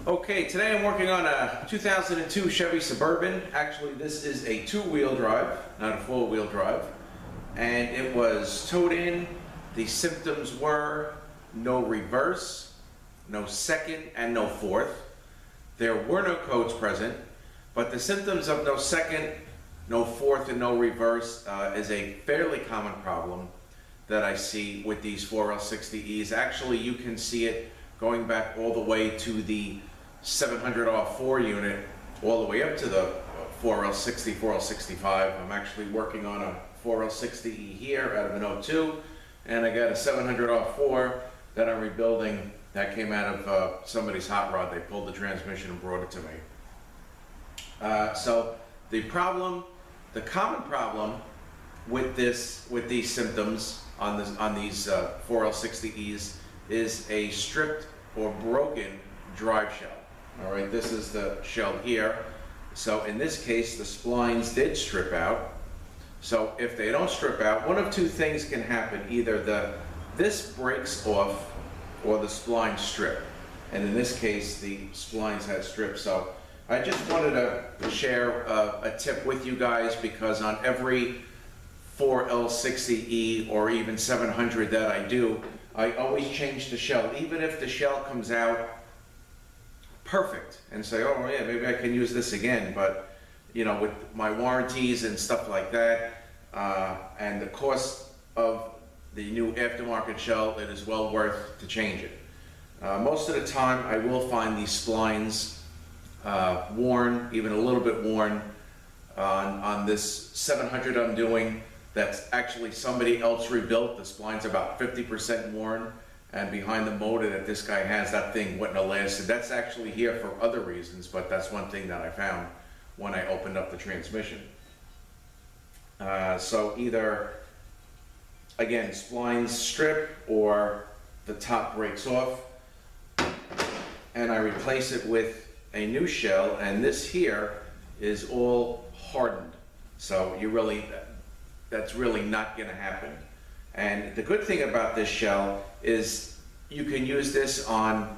Okay, today I'm working on a 2002 Chevy Suburban. Actually, this is a two-wheel drive, not a four-wheel drive. And it was towed in. The symptoms were no reverse, no second, and no fourth. There were no codes present, but the symptoms of no second, no fourth, and no reverse is a fairly common problem that I see with these 4L60Es. Actually, you can see it going back all the way to the 700R4 unit, all the way up to the 4L60, 4L65. I'm actually working on a 4L60E here out of an 02, and I got a 700R4 that I'm rebuilding that came out of somebody's hot rod. They pulled the transmission and brought it to me. So the common problem with these symptoms on these 4L60Es is a stripped or broken drive shell. All right, this is the shell here. So in this case, the splines did strip out. So if they don't strip out, one of two things can happen. Either this breaks off or the splines strip. And in this case, the splines had stripped. So I just wanted to share a tip with you guys, because on every 4L60E or even 700 that I do, I always change the shell, even if the shell comes out perfect, and say, oh yeah, maybe I can use this again. But you know, with my warranties and stuff like that, and the cost of the new aftermarket shell, it is well worth to change it. Most of the time, I will find these splines worn, even a little bit worn, on this 700 I'm doing. That's actually somebody else rebuilt. The spline's about 50% worn, and behind the motor that this guy has, that thing wouldn't have lasted. That's actually here for other reasons, but that's one thing that I found when I opened up the transmission. So either, again, splines strip or the top breaks off, and I replace it with a new shell, and this here is all hardened. So that's really not gonna happen. And the good thing about this shell is you can use this on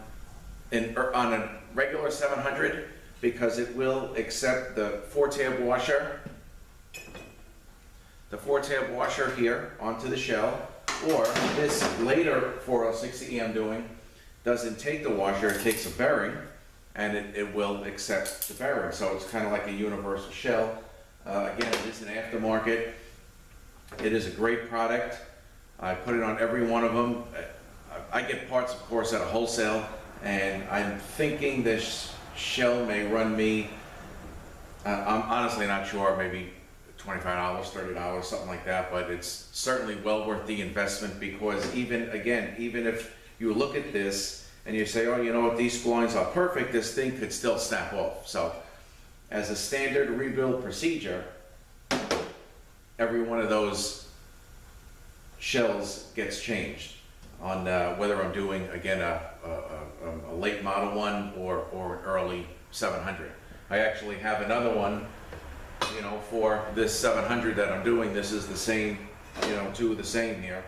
a regular 700, because it will accept the 4-tab washer, here onto the shell, or this later 4L60E I'm doing doesn't take the washer, it takes a bearing, and it will accept the bearing. So it's kind of like a universal shell. Again, it is an aftermarket. It is a great product. I put it on every one of them. I get parts, of course, at a wholesale, and I'm thinking this shell may run me, I'm honestly not sure, maybe $25, $30, something like that, but it's certainly well worth the investment, because even if you look at this and you say, oh, you know what, these splines are perfect, this thing could still snap off. So as a standard rebuild procedure, every one of those shells gets changed on whether I'm doing, again, a late model one or an early 700. I actually have another one, you know, for this 700 that I'm doing. This is the same, you know, two of the same here.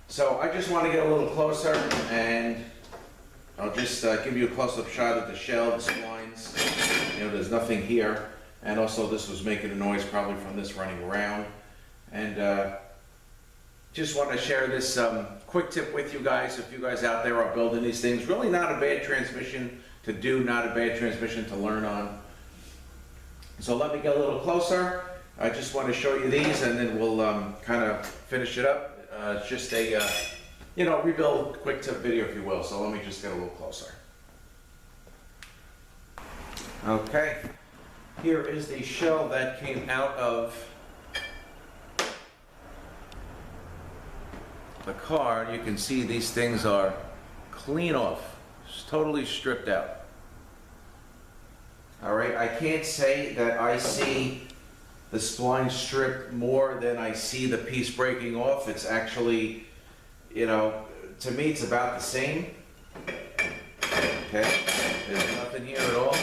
So I just want to get a little closer, and I'll just give you a close-up shot of the shell, the splines. You know, there's nothing here. And also, this was making a noise probably from this running around. And just want to share this quick tip with you guys. If you guys out there are building these things, really not a bad transmission to do, not a bad transmission to learn on. So let me get a little closer. I just want to show you these, and then we'll kind of finish it up. It's just a, you know, rebuild quick tip video, if you will. So let me just get a little closer. Okay. Here is the shell that came out of the car. You can see these things are clean off, just totally stripped out. All right, I can't say that I see the spline stripped more than I see the piece breaking off. It's actually, you know, to me it's about the same. Okay, there's nothing here at all.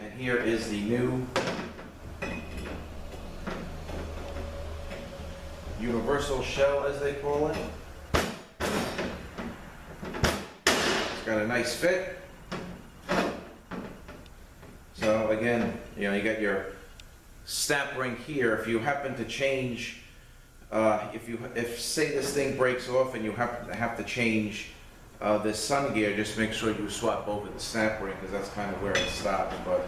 And here is the new universal shell, as they call it. It's got a nice fit. So again, you know, you got your snap ring here. If you happen to change, if say this thing breaks off and you have to change this sun gear, just make sure you swap over the snap ring, because that's kind of where it stops. But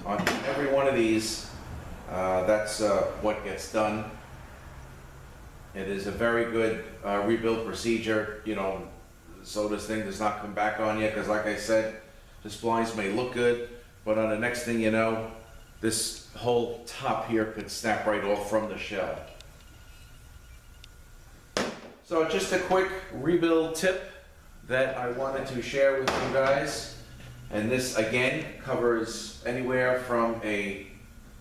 on every one of these, that's what gets done. It is a very good rebuild procedure, you know, so this thing does not come back on you, because like I said, the splines may look good, but on the next thing you know, this whole top here could snap right off from the shell. So just a quick rebuild tip that I wanted to share with you guys. And this again covers anywhere from a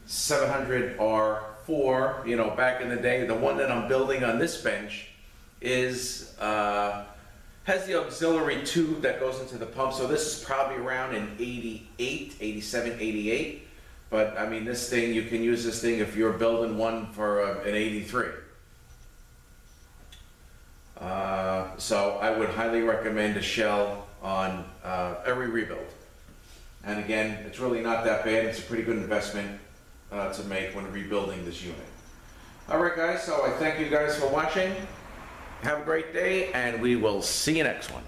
700R4, you know, back in the day. The one that I'm building on this bench is, has the auxiliary tube that goes into the pump. So this is probably around an 88, 87, 88. But I mean, this thing, you can use this thing if you're building one for an 83. So I would highly recommend a shell on every rebuild. And again, it's really not that bad. It's a pretty good investment to make when rebuilding this unit. All right, guys, so I thank you guys for watching. Have a great day, and we will see you next one.